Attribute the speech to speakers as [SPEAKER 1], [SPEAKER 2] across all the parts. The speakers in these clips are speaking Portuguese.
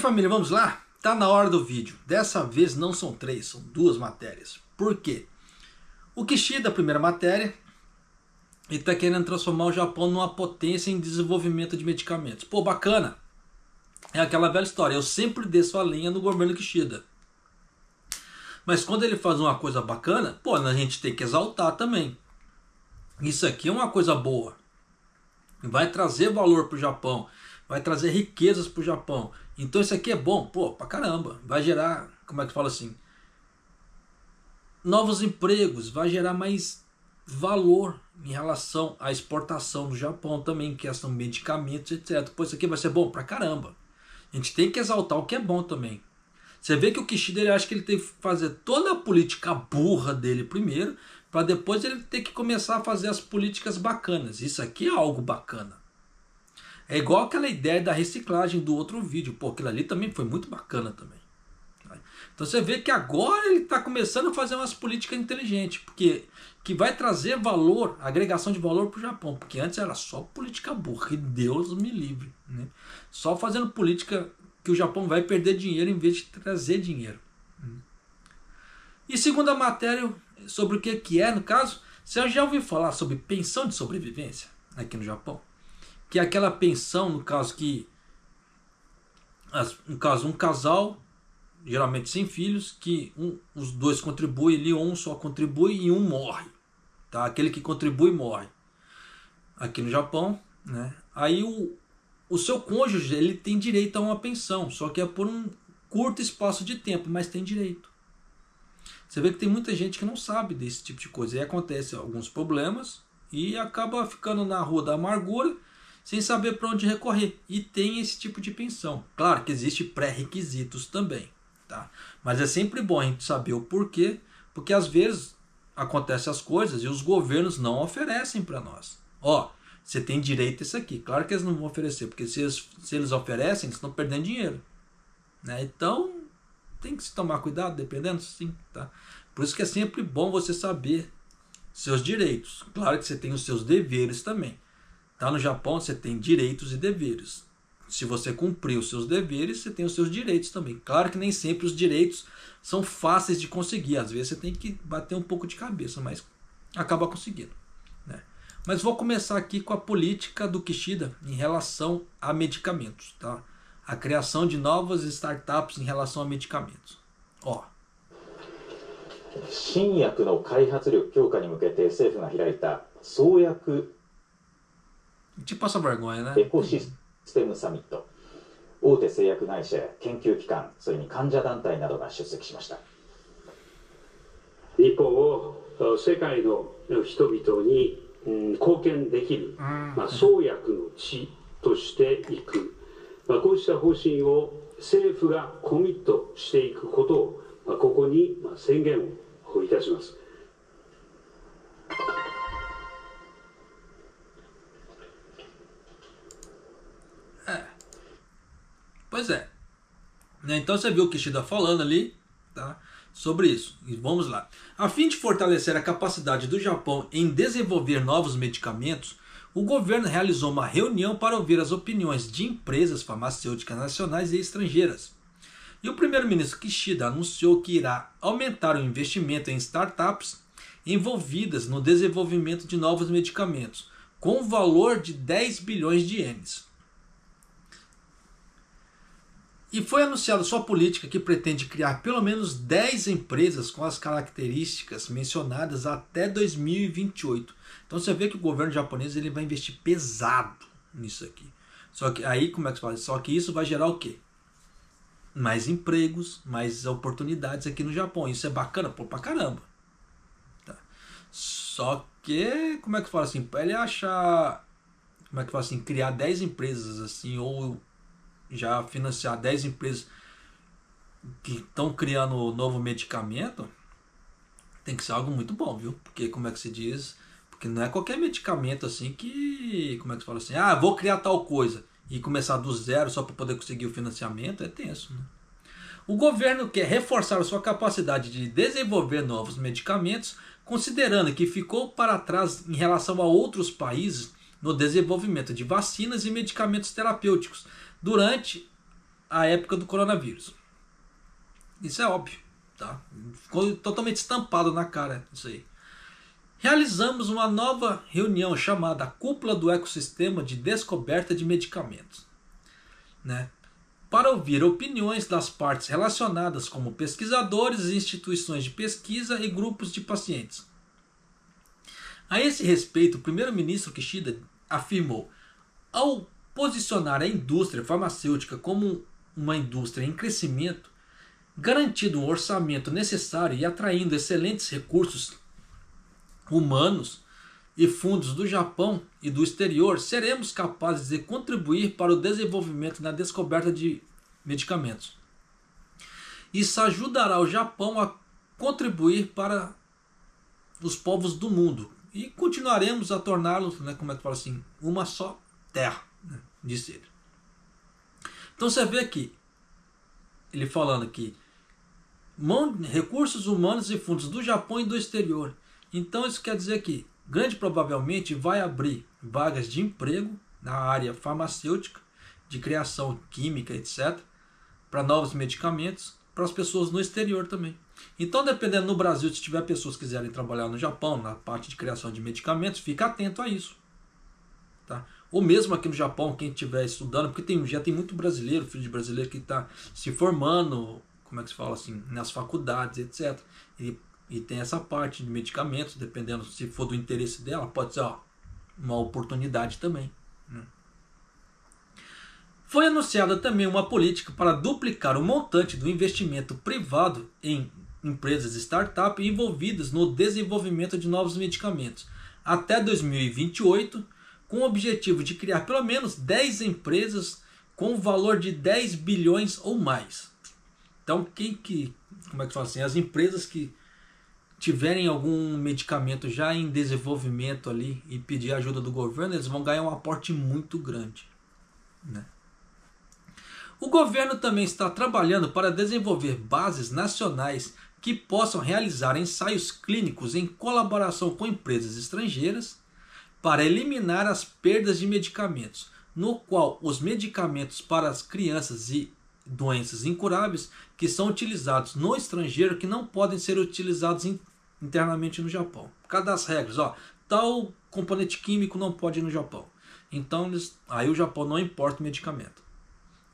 [SPEAKER 1] família, vamos lá? Tá na hora do vídeo. Dessa vez não são 3, são 2 matérias. Por quê? O Kishida, a primeira matéria, ele está querendo transformar o Japão numa potência em desenvolvimento de medicamentos. Pô, bacana. É aquela velha história. Eu sempre desço a linha no governo Kishida. Mas quando ele faz uma coisa bacana, pô, a gente tem que exaltar também. Isso aqui é uma coisa boa. Vai trazer valor para o Japão. Vai trazer riquezas para o Japão. Então isso aqui é bom, pô, pra caramba. Vai gerar, como é que fala assim? Novos empregos, vai gerar mais valor em relação à exportação do Japão também, que são medicamentos, etc. Pô, isso aqui vai ser bom pra caramba. A gente tem que exaltar o que é bom também. Você vê que o Kishida, ele acha que ele tem que fazer toda a política burra dele primeiro, para depois ele ter que começar a fazer as políticas bacanas. Isso aqui é algo bacana. É igual aquela ideia da reciclagem do outro vídeo. Pô, aquilo ali também foi muito bacana também. Então você vê que agora ele está começando a fazer umas políticas inteligentes, porque que vai trazer valor, agregação de valor para o Japão, porque antes era só política burra, e Deus me livre, né? Só fazendo política que o Japão vai perder dinheiro em vez de trazer dinheiro. E segunda matéria, sobre o que é, no caso, você já ouviu falar sobre pensão de sobrevivência aqui no Japão? Que é aquela pensão, no caso que, no caso, um casal, geralmente sem filhos, que os dois contribuem ali, um só contribui e um morre. Tá? Aquele que contribui morre. Aqui no Japão, né? Aí o seu cônjuge, ele tem direito a uma pensão, só que é por um curto espaço de tempo, mas tem direito. Você vê que tem muita gente que não sabe desse tipo de coisa. Aí acontece alguns problemas e acaba ficando na rua da amargura, sem saber para onde recorrer. E tem esse tipo de pensão. Claro que existe pré-requisitos também. Tá? Mas é sempre bom a gente saber o porquê, porque às vezes acontecem as coisas e os governos não oferecem para nós. Ó, você tem direito a isso aqui. Claro que eles não vão oferecer, porque se eles oferecem, eles estão perdendo dinheiro. Né? Então, tem que se tomar cuidado, dependendo, sim. Tá? Por isso que é sempre bom você saber seus direitos. Claro que você tem os seus deveres também. Tá? No Japão você tem direitos e deveres. Se você cumprir os seus deveres, você tem os seus direitos também. Claro que nem sempre os direitos são fáceis de conseguir. Às vezes você tem que bater um pouco de cabeça, mas acaba conseguindo. Né? Mas vou começar aqui com a política do Kishida em relação a medicamentos. Tá? A criação de novas startups em relação a medicamentos. Ó.
[SPEAKER 2] 新薬の開発力強化に向けて政府が開いた創薬
[SPEAKER 1] Te passa vergonha, né?
[SPEAKER 2] エコシステムサミット、大手製薬会社や研究機関、それに患者団体などが出席しました。
[SPEAKER 3] 日本を世界の人々に貢献できる創薬の地としていく、こうした方針を政府がコミットしていくことをここに宣言をいたします。
[SPEAKER 1] Pois é. Então você viu o Kishida falando ali, tá, sobre isso. E vamos lá. A fim de fortalecer a capacidade do Japão em desenvolver novos medicamentos, o governo realizou uma reunião para ouvir as opiniões de empresas farmacêuticas nacionais e estrangeiras. E o primeiro-ministro Kishida anunciou que irá aumentar o investimento em startups envolvidas no desenvolvimento de novos medicamentos, com um valor de 10 bilhões de ienes. E foi anunciada sua política que pretende criar pelo menos 10 empresas com as características mencionadas até 2028. Então você vê que o governo japonês ele vai investir pesado nisso aqui. Só que aí como é que se faz? Só que isso vai gerar o quê? Mais empregos, mais oportunidades aqui no Japão. Isso é bacana, pô, pra caramba. Tá. Só que, como é que fala assim? Pra ele achar, como é que fala assim? Criar 10 empresas assim, ou já financiar 10 empresas que estão criando um novo medicamento, tem que ser algo muito bom, viu? Porque, como é que se diz? Porque não é qualquer medicamento assim que, como é que se fala assim? Ah, vou criar tal coisa e começar do zero só para poder conseguir o financiamento, é tenso, né? O governo quer reforçar a sua capacidade de desenvolver novos medicamentos, considerando que ficou para trás em relação a outros países no desenvolvimento de vacinas e medicamentos terapêuticos durante à época do coronavírus. Isso é óbvio, tá? Ficou totalmente estampado na cara isso aí. Realizamos uma nova reunião chamada Cúpula do Ecossistema de Descoberta de Medicamentos, né? Para ouvir opiniões das partes relacionadas como pesquisadores, instituições de pesquisa e grupos de pacientes. A esse respeito, o primeiro-ministro Kishida afirmou: ao posicionar a indústria farmacêutica como uma indústria em crescimento, garantindo um orçamento necessário e atraindo excelentes recursos humanos e fundos do Japão e do exterior, seremos capazes de contribuir para o desenvolvimento na descoberta de medicamentos. Isso ajudará o Japão a contribuir para os povos do mundo e continuaremos a torná-los, né, como é que fala assim, uma só terra, né, disse ele. Então você vê aqui, ele falando que recursos humanos e fundos do Japão e do exterior. Então isso quer dizer que grande provavelmente vai abrir vagas de emprego na área farmacêutica, de criação química, etc., para novos medicamentos, para as pessoas no exterior também. Então, dependendo no Brasil, se tiver pessoas que quiserem trabalhar no Japão, na parte de criação de medicamentos, fica atento a isso. Tá? Ou mesmo aqui no Japão, quem estiver estudando, porque já tem muito brasileiro, filho de brasileiro que está se formando, como é que se fala assim, nas faculdades, etc., e tem essa parte de medicamentos, dependendo se for do interesse dela, pode ser uma oportunidade também. Foi anunciada também uma política para duplicar o montante do investimento privado em empresas startup envolvidas no desenvolvimento de novos medicamentos até 2028, com o objetivo de criar pelo menos 10 empresas com o valor de 10 bilhões ou mais. Então, como é que fala assim, as empresas que tiverem algum medicamento já em desenvolvimento ali e pedir ajuda do governo, eles vão ganhar um aporte muito grande, né? O governo também está trabalhando para desenvolver bases nacionais que possam realizar ensaios clínicos em colaboração com empresas estrangeiras para eliminar as perdas de medicamentos, no qual os medicamentos para as crianças e doenças incuráveis que são utilizados no estrangeiro que não podem ser utilizados internamente no Japão. Por causa das regras, tal componente químico não pode ir no Japão. Então, aí o Japão não importa o medicamento.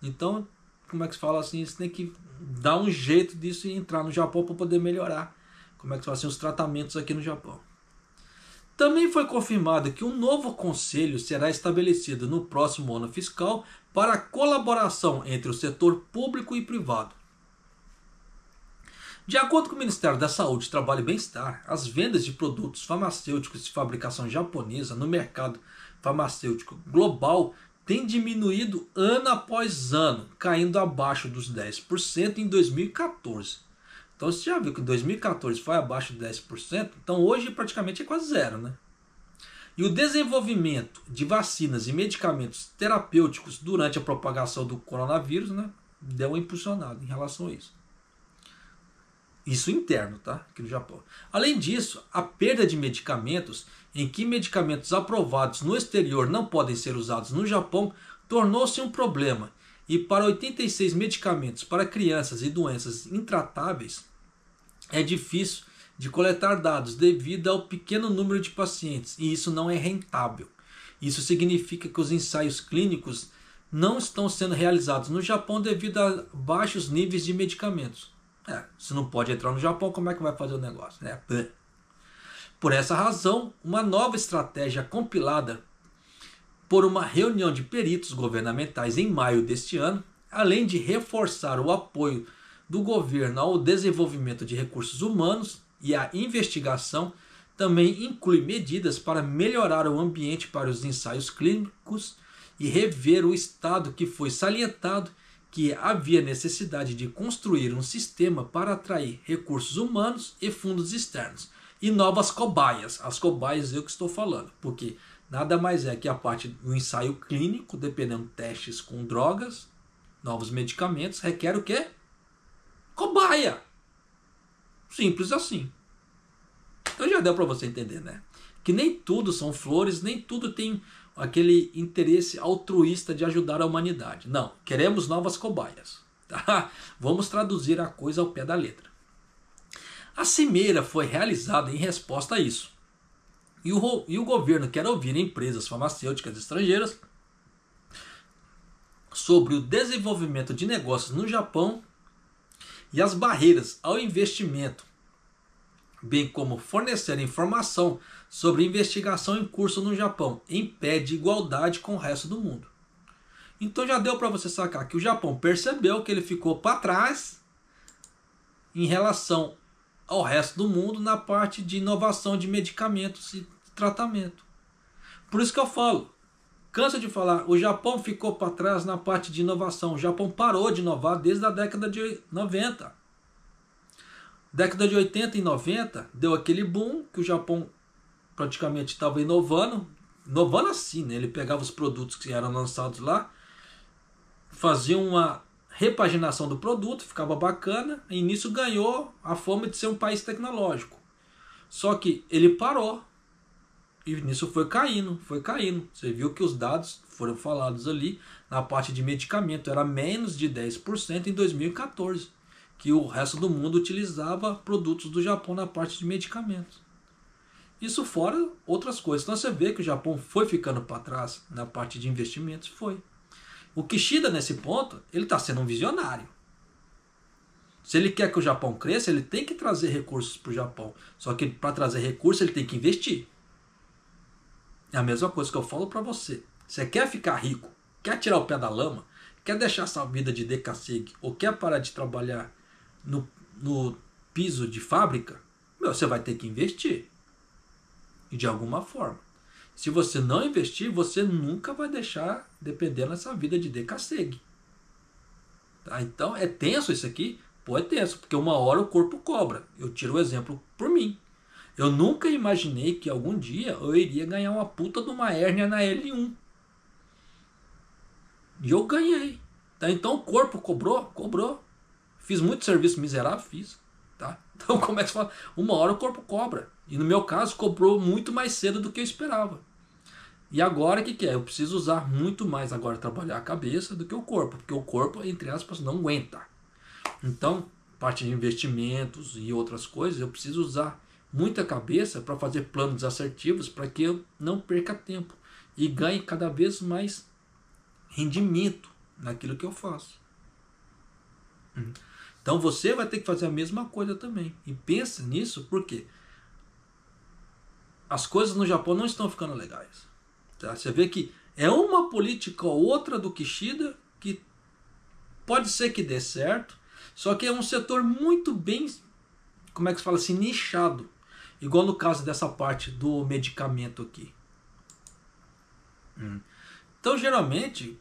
[SPEAKER 1] Então, como é que se fala assim, você tem que dar um jeito disso e entrar no Japão para poder melhorar, como é que se fala assim, os tratamentos aqui no Japão. Também foi confirmado que um novo conselho será estabelecido no próximo ano fiscal para a colaboração entre o setor público e privado. De acordo com o Ministério da Saúde, Trabalho e Bem-Estar, as vendas de produtos farmacêuticos de fabricação japonesa no mercado farmacêutico global têm diminuído ano após ano, caindo abaixo dos 10% em 2014. Então você já viu que em 2014 foi abaixo de 10%, então hoje praticamente é quase zero, né? E o desenvolvimento de vacinas e medicamentos terapêuticos durante a propagação do coronavírus, né, deu uma impulsionada em relação a isso. Isso interno, tá? Aqui no Japão. Além disso, a perda de medicamentos, em que medicamentos aprovados no exterior não podem ser usados no Japão, tornou-se um problema. E para 86 medicamentos para crianças e doenças intratáveis, é difícil de coletar dados devido ao pequeno número de pacientes, e isso não é rentável. Isso significa que os ensaios clínicos não estão sendo realizados no Japão devido a baixos níveis de medicamentos. Se não pode entrar no Japão, como é que vai fazer o negócio? Por essa razão, uma nova estratégia compilada por uma reunião de peritos governamentais em maio deste ano, além de reforçar o apoio do governo ao desenvolvimento de recursos humanos e à investigação, também inclui medidas para melhorar o ambiente para os ensaios clínicos e rever o estado que foi salientado que havia necessidade de construir um sistema para atrair recursos humanos e fundos externos e novas cobaias. As cobaias eu que estou falando, porque nada mais é que a parte do ensaio clínico, dependendo de testes com drogas, novos medicamentos, requer o quê? Cobaia! Simples assim. Então já deu para você entender, né? Que nem tudo são flores, nem tudo tem aquele interesse altruísta de ajudar a humanidade. Não, queremos novas cobaias. Tá? Vamos traduzir a coisa ao pé da letra. A cimeira foi realizada em resposta a isso. E o governo quer ouvir empresas farmacêuticas estrangeiras sobre o desenvolvimento de negócios no Japão e as barreiras ao investimento, bem como fornecer informação sobre investigação em curso no Japão, em pé de igualdade com o resto do mundo. Então já deu para você sacar que o Japão percebeu que ele ficou para trás em relação ao resto do mundo na parte de inovação de medicamentos e tratamento. Por isso que eu falo, canso de falar, o Japão ficou para trás na parte de inovação. O Japão parou de inovar desde a década de 90. Década de 80 e 90 deu aquele boom que o Japão praticamente estava inovando assim, né? Ele pegava os produtos que eram lançados lá, fazia uma repaginação do produto, ficava bacana, e nisso ganhou a fama de ser um país tecnológico. Só que ele parou, e nisso foi caindo. Você viu que os dados foram falados ali na parte de medicamento, era menos de 10% em 2014, que o resto do mundo utilizava produtos do Japão na parte de medicamentos. Isso fora outras coisas. Então você vê que o Japão foi ficando para trás na parte de investimentos, foi. O Kishida, nesse ponto, ele está sendo um visionário. Se ele quer que o Japão cresça, ele tem que trazer recursos para o Japão. Só que para trazer recursos, ele tem que investir. É a mesma coisa que eu falo para você. Você quer ficar rico, quer tirar o pé da lama, quer deixar essa vida de decassegue, ou quer parar de trabalhar no piso de fábrica, você vai ter que investir. E de alguma forma. Se você não investir, você nunca vai deixar depender dessa vida de decassegue. Tá? Então é tenso isso aqui? Pô, é tenso, porque uma hora o corpo cobra. Eu tiro o exemplo por mim. Eu nunca imaginei que algum dia eu iria ganhar uma puta de uma hérnia na L1. E eu ganhei. Tá? Então o corpo cobrou? Cobrou. Fiz muito serviço miserável? Fiz. Tá? Então como é que se fala? Uma hora o corpo cobra. E no meu caso cobrou muito mais cedo do que eu esperava. E agora o que é? Eu preciso usar muito mais agora trabalhar a cabeça do que o corpo. Porque o corpo, entre aspas, não aguenta. Então, parte de investimentos e outras coisas, eu preciso usar muita cabeça para fazer planos assertivos para que eu não perca tempo. E ganhe cada vez mais rendimento naquilo que eu faço. Então você vai ter que fazer a mesma coisa também. E pensa nisso porque as coisas no Japão não estão ficando legais. Tá? Você vê que é uma política ou outra do Kishida que pode ser que dê certo, só que é um setor muito bem, como é que se fala assim, nichado. Igual no caso dessa parte do medicamento aqui. Então geralmente,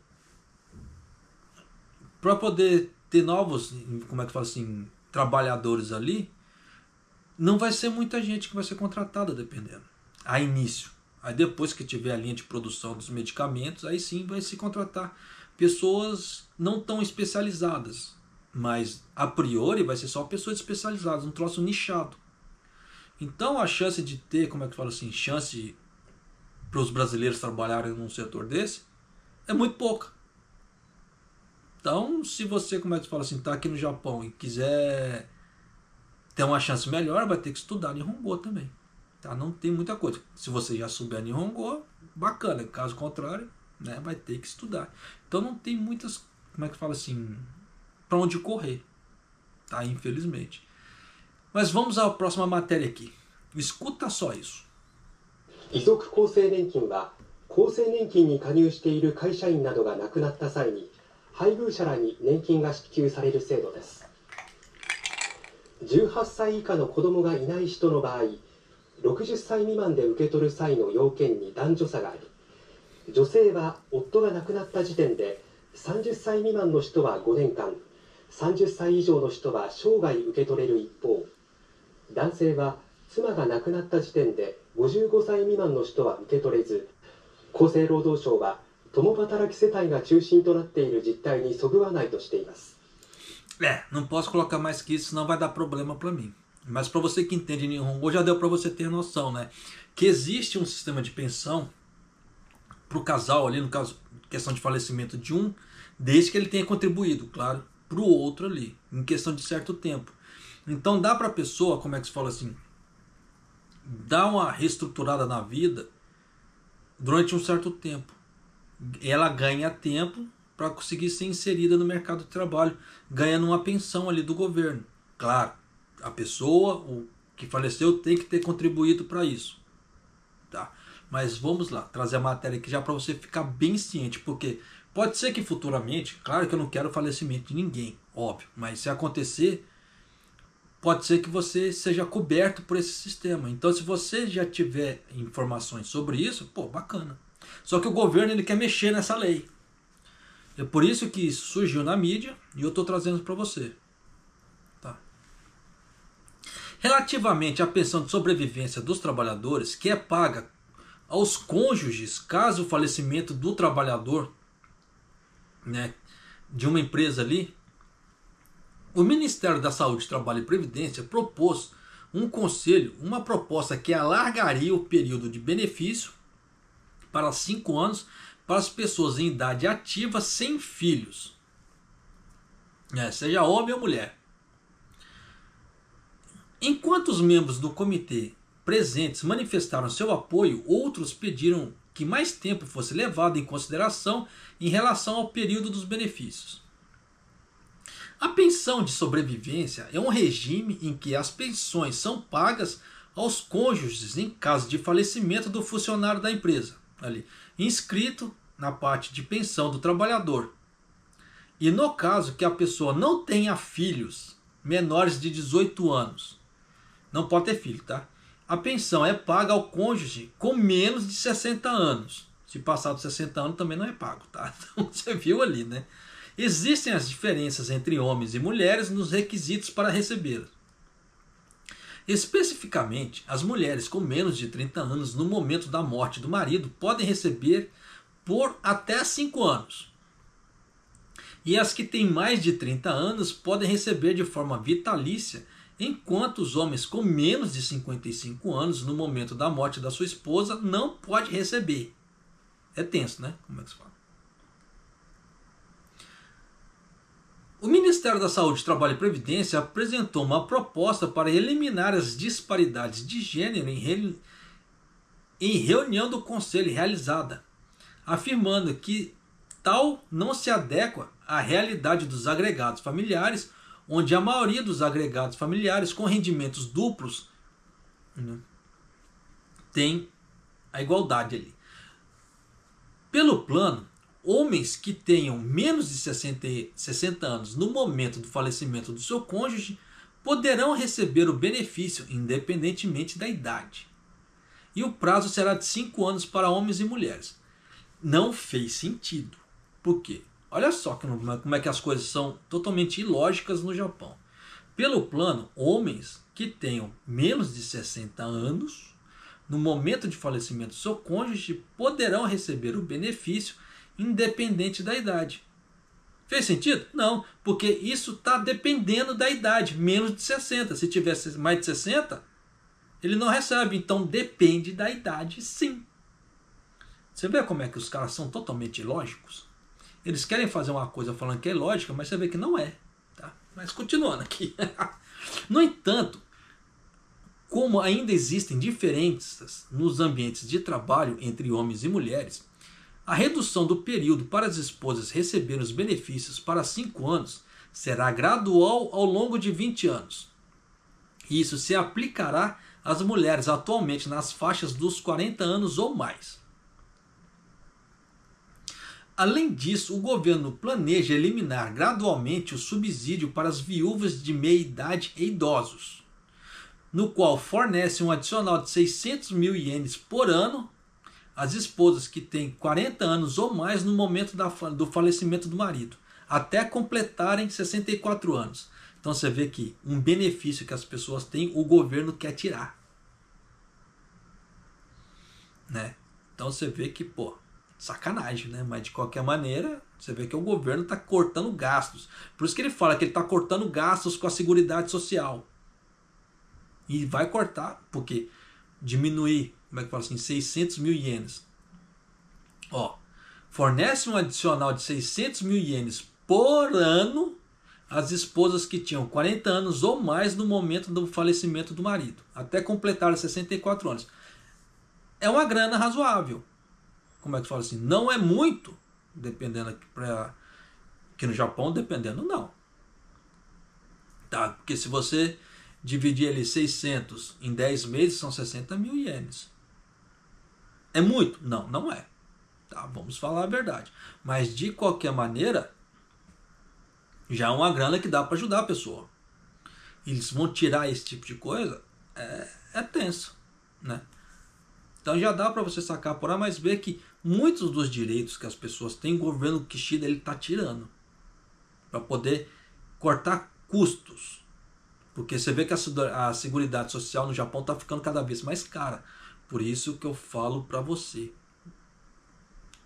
[SPEAKER 1] para poder ter novos, como é que fala assim, trabalhadores ali, não vai ser muita gente que vai ser contratada dependendo. A início. Aí depois que tiver a linha de produção dos medicamentos, aí sim vai se contratar pessoas não tão especializadas. Mas a priori vai ser só pessoas especializadas, um troço nichado. Então a chance de ter, como é que fala assim, chance para os brasileiros trabalharem num setor desse é muito pouca. Então se você, como é que fala assim, está aqui no Japão e quiser ter uma chance melhor, vai ter que estudar Nihongo também. Tá? Não tem muita coisa. Se você já souber Nihongo, bacana. Caso contrário, né, vai ter que estudar. Então não tem muitas, como é que fala assim, para onde correr. Tá? Infelizmente. Mas vamos à próxima matéria aqui. Escuta só isso.
[SPEAKER 4] 遺族厚生年金は厚生年金に加入している会社員などが亡くなった際に配偶者らに年金が支給される制度です。18歳以下の子供がいない人の場合、60歳未満で受け取る際の要件に男女差があり、女性は夫が亡くなった時点で30歳未満の人は5年間、30歳以上の人は生涯受け取れる一方、男性は妻が亡くなった時点で55歳未満の人は受け取れず、厚生労働省は共働き世帯が中心となっている実態にそぐわないとしています。
[SPEAKER 1] Não posso colocar mais que isso, senão vai dar problema para mim. Mas para você que entende Nihongo, já deu para você ter noção, né? que existe um sistema de pensão para o casal ali, no caso, questão de falecimento de um, desde que ele tenha contribuído, claro, para o outro ali, em questão de certo tempo. Então dá para a pessoa, como é que se fala assim, dar uma reestruturada na vida durante um certo tempo. Ela ganha tempo para conseguir ser inserida no mercado de trabalho, ganhando uma pensão ali do governo. Claro, a pessoa, o que faleceu, tem que ter contribuído para isso. Tá? Mas vamos lá, trazer a matéria aqui já para você ficar bem ciente, porque pode ser que futuramente, claro que eu não quero o falecimento de ninguém, óbvio, mas se acontecer, pode ser que você seja coberto por esse sistema. Então, se você já tiver informações sobre isso, pô, bacana. Só que o governo ele quer mexer nessa lei. É por isso que isso surgiu na mídia e eu estou trazendo para você. Tá? Relativamente à pensão de sobrevivência dos trabalhadores, que é paga aos cônjuges caso o falecimento do trabalhador, né, de uma empresa ali, o Ministério da Saúde, Trabalho e Previdência propôs uma proposta que alargaria o período de benefício para 5 anos para as pessoas em idade ativa sem filhos, seja homem ou mulher. Enquanto os membros do comitê presentes manifestaram seu apoio, outros pediram que mais tempo fosse levado em consideração em relação ao período dos benefícios. A pensão de sobrevivência é um regime em que as pensões são pagas aos cônjuges em caso de falecimento do funcionário da empresa, ali, inscrito na parte de pensão do trabalhador. E no caso que a pessoa não tenha filhos menores de 18 anos, não pode ter filho, tá? A pensão é paga ao cônjuge com menos de 60 anos. Se passar dos 60 anos também não é pago, tá? Então você viu ali, né? Existem as diferenças entre homens e mulheres nos requisitos para recebê-la. Especificamente, as mulheres com menos de 30 anos no momento da morte do marido podem receber por até 5 anos. E as que têm mais de 30 anos podem receber de forma vitalícia, enquanto os homens com menos de 55 anos no momento da morte da sua esposa não podem receber. É tenso, né? Como é que se fala? O Ministério da Saúde, Trabalho e Previdência apresentou uma proposta para eliminar as disparidades de gênero em reunião do Conselho realizada, afirmando que tal não se adequa à realidade dos agregados familiares, onde a maioria dos agregados familiares com rendimentos duplos, né, tem a igualdade ali. Pelo plano, homens que tenham menos de 60 anos no momento do falecimento do seu cônjuge poderão receber o benefício independentemente da idade. E o prazo será de 5 anos para homens e mulheres. Não fez sentido. Por quê? Olha só como é que as coisas são totalmente ilógicas no Japão. Pelo plano, homens que tenham menos de 60 anos no momento de falecimento do seu cônjuge poderão receber o benefício independente da idade. Fez sentido? Não, porque isso está dependendo da idade, menos de 60. Se tivesse mais de 60, ele não recebe. Então depende da idade, sim. Você vê como é que os caras são totalmente ilógicos? Eles querem fazer uma coisa falando que é lógica, mas você vê que não é. Tá? Mas continuando aqui. No entanto, como ainda existem diferenças nos ambientes de trabalho entre homens e mulheres, a redução do período para as esposas receberem os benefícios para 5 anos será gradual ao longo de 20 anos. Isso se aplicará às mulheres atualmente nas faixas dos 40 anos ou mais. Além disso, o governo planeja eliminar gradualmente o subsídio para as viúvas de meia idade e idosos, no qual fornece um adicional de 600 mil ienes por ano às esposas que têm 40 anos ou mais no momento do falecimento do marido, até completarem 64 anos. Então você vê que um benefício que as pessoas têm, o governo quer tirar. Né? Então você vê que, pô, sacanagem, né? Mas de qualquer maneira, você vê que o governo está cortando gastos. Por isso que ele fala que ele está cortando gastos com a Seguridade Social. E vai cortar, porque diminuir como é que fala assim, 600 mil ienes. Ó, fornece um adicional de 600 mil ienes por ano às esposas que tinham 40 anos ou mais no momento do falecimento do marido, até completar 64 anos. É uma grana razoável. Como é que fala assim? Não é muito, dependendo aqui no Japão, dependendo não. Tá? Porque se você dividir ele 600 em 10 meses, são 60 mil ienes. É muito? Não, não é. Tá? Vamos falar a verdade. Mas de qualquer maneira, já é uma grana que dá para ajudar a pessoa. Eles vão tirar esse tipo de coisa, é tenso, né? Então já dá para você sacar por A mais B que muitos dos direitos que as pessoas têm, o governo Kishida ele está tirando para poder cortar custos. Porque você vê que a Seguridade Social no Japão está ficando cada vez mais cara. Por isso que eu falo para você.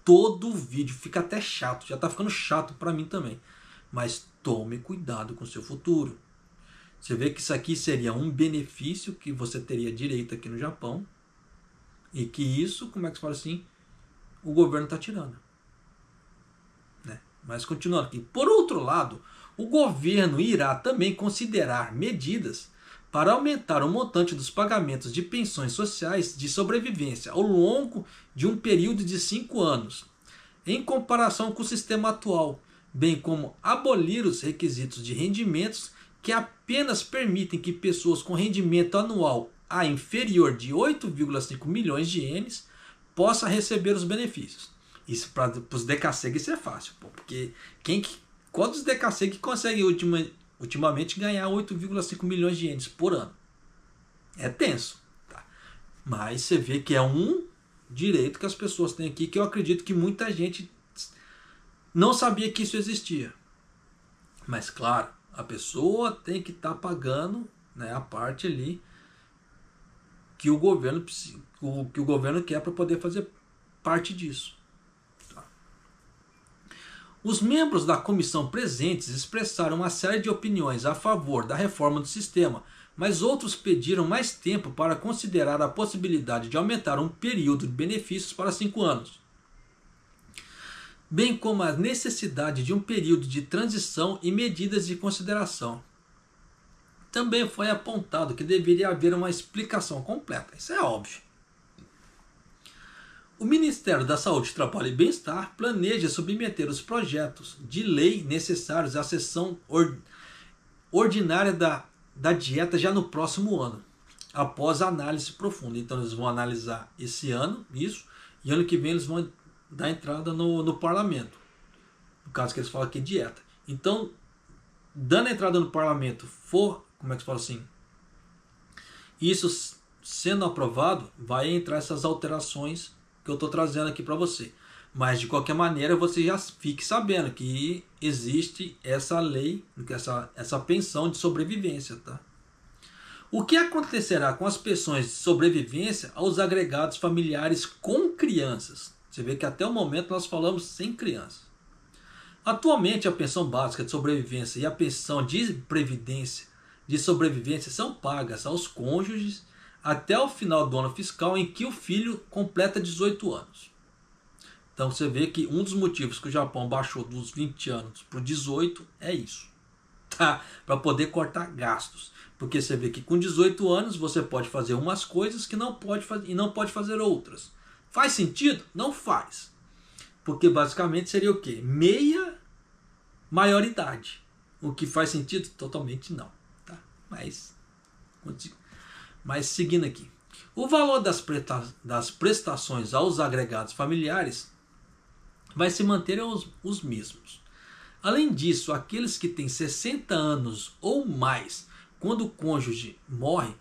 [SPEAKER 1] Todo vídeo fica até chato, já está ficando chato para mim também. Mas tome cuidado com o seu futuro. Você vê que isso aqui seria um benefício que você teria direito aqui no Japão. E que isso, como é que se fala assim, o governo está tirando. Né? Mas continuando aqui. Por outro lado, o governo irá também considerar medidas para aumentar o montante dos pagamentos de pensões sociais de sobrevivência ao longo de um período de 5 anos, em comparação com o sistema atual, bem como abolir os requisitos de rendimentos que apenas permitem que pessoas com rendimento anual a inferior de 8,5 milhões de ienes possam receber os benefícios. Isso para os Dekasegi isso é fácil, porque qual dos Dekasegi consegue ultimamente ganhar 8,5 milhões de ienes por ano? É tenso. Tá? Mas você vê que é um direito que as pessoas têm aqui, que eu acredito que muita gente não sabia que isso existia. Mas claro, a pessoa tem que estar pagando, né, a parte ali que o governo quer para poder fazer parte disso. Tá? Os membros da comissão presentes expressaram uma série de opiniões a favor da reforma do sistema, mas outros pediram mais tempo para considerar a possibilidade de aumentar um período de benefícios para 5 anos, bem como a necessidade de um período de transição e medidas de consideração. Também foi apontado que deveria haver uma explicação completa. Isso é óbvio. O Ministério da Saúde, Trabalho e Bem-Estar planeja submeter os projetos de lei necessários à sessão ordinária da dieta já no próximo ano, após a análise profunda. Então eles vão analisar esse ano, isso, e ano que vem eles vão dar entrada no parlamento. No caso que eles falam aqui, dieta. Então, dando a entrada no parlamento, como é que se fala assim? Isso sendo aprovado, vai entrar essas alterações que eu estou trazendo aqui para você. Mas de qualquer maneira, você já fique sabendo que existe essa lei, essa pensão de sobrevivência. Tá? O que acontecerá com as pensões de sobrevivência aos agregados familiares com crianças? Você vê que até o momento nós falamos sem crianças. Atualmente, a pensão básica de sobrevivência e a pensão de previdência de sobrevivência são pagas aos cônjuges até o final do ano fiscal em que o filho completa 18 anos. Então você vê que um dos motivos que o Japão baixou dos 20 anos para 18 é isso. Tá? Para poder cortar gastos. Porque você vê que com 18 anos você pode fazer umas coisas que não pode fazer e não pode fazer outras. Faz sentido? Não faz. Porque basicamente seria o quê? Meia maioridade. O que faz sentido? Totalmente não. Tá? Mas seguindo aqui. O valor das prestações aos agregados familiares vai se manter os mesmos. Além disso, aqueles que têm 60 anos ou mais quando o cônjuge morre,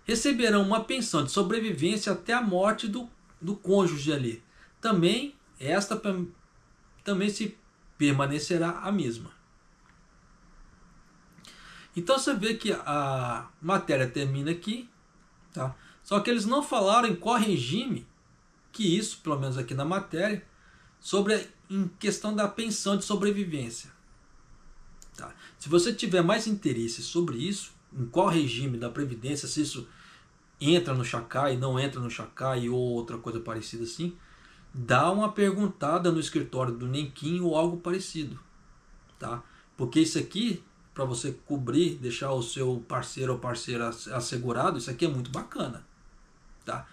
[SPEAKER 1] receberão uma pensão de sobrevivência até a morte do cônjuge ali. Também se permanecerá a mesma. Então você vê que a matéria termina aqui, tá? Só que eles não falaram em qual regime que isso, pelo menos aqui na matéria, em questão da pensão de sobrevivência. Tá? Se você tiver mais interesse sobre isso, em qual regime da Previdência, se isso entra no Shakai, não entra no Shakai ou outra coisa parecida assim, dá uma perguntada no escritório do Nenkin ou algo parecido, tá? Porque isso aqui, para você cobrir, deixar o seu parceiro ou parceira assegurado, isso aqui é muito bacana, tá?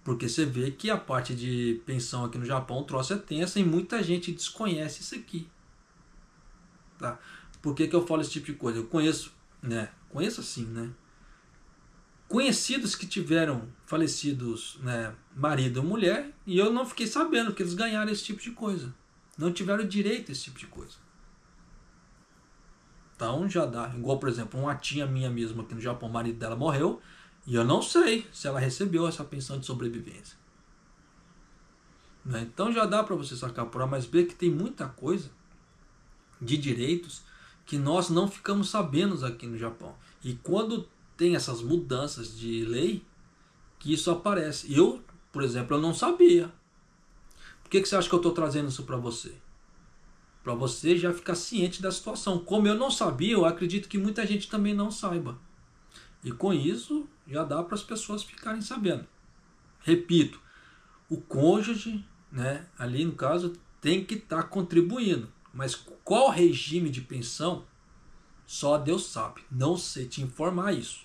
[SPEAKER 1] Porque você vê que a parte de pensão aqui no Japão, o troço é tensa e muita gente desconhece isso aqui, tá? Por que eu falo esse tipo de coisa? Eu conheço, né? Conheço assim, né? Conhecidos que tiveram falecidos, né, marido ou mulher, e eu não fiquei sabendo que eles ganharam esse tipo de coisa. Não tiveram direito a esse tipo de coisa. Então já dá. Igual, por exemplo, uma tia minha mesmo aqui no Japão, o marido dela morreu, e eu não sei se ela recebeu essa pensão de sobrevivência. Né? Então já dá para você sacar por A mais B que tem muita coisa de direitos que nós não ficamos sabendo aqui no Japão. E quando tem essas mudanças de lei, que isso aparece. Eu, por exemplo, eu não sabia. Por que você acha que eu estou trazendo isso para você? Para você já ficar ciente da situação. Como eu não sabia, eu acredito que muita gente também não saiba. E com isso, já dá para as pessoas ficarem sabendo. Repito, o cônjuge, né, ali no caso, tem que estar contribuindo. Mas qual regime de pensão, só Deus sabe. Não sei te informar isso.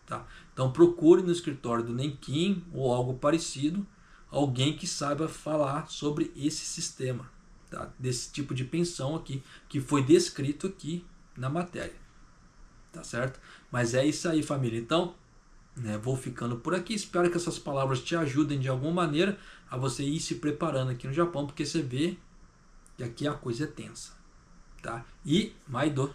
[SPEAKER 1] Tá? Então procure no escritório do Nenkin ou algo parecido, alguém que saiba falar sobre esse sistema, tá? Desse tipo de pensão aqui, que foi descrito aqui na matéria. Tá certo? Mas é isso aí, família. Então, né, vou ficando por aqui. Espero que essas palavras te ajudem de alguma maneira a você ir se preparando aqui no Japão, porque você vê que aqui a coisa é tensa. Tá? E Maido.